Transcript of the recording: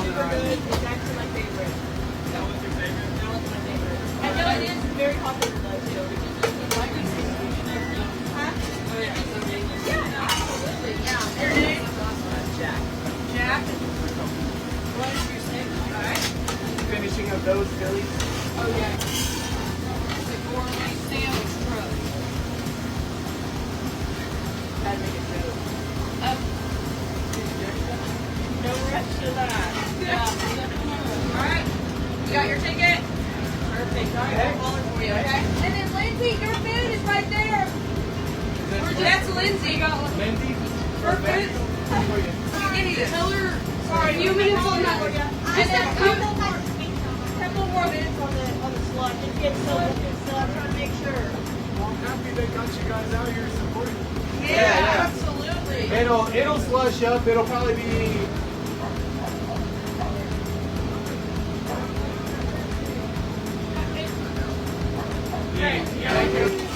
super good. It's actually my favorite. That was your favorite? That was my favorite. I know it is very popular though too. Huh? Oh yeah, so Yeah, absolutely. Yeah. Your name? Jack. Jack. What is your name? Alright. Finishing up those Phillies. Oh yeah. It's a gourmet sandwich truck. Gotta make a joke. No rush to that. Yeah. Alright. You got your ticket? Perfect. Alright, I'll call it for you, okay? And then Lindsay, your food is right there. That's Lindsay. Lindsay? Her food. Tell her. Sorry, a few minutes on that. Just a couple more minutes on the slot. Just get so I'm trying to make sure. Well, I'm happy they got you guys out here supporting. Yeah, absolutely. It'll slush up. It'll probably be. Okay. Thank you.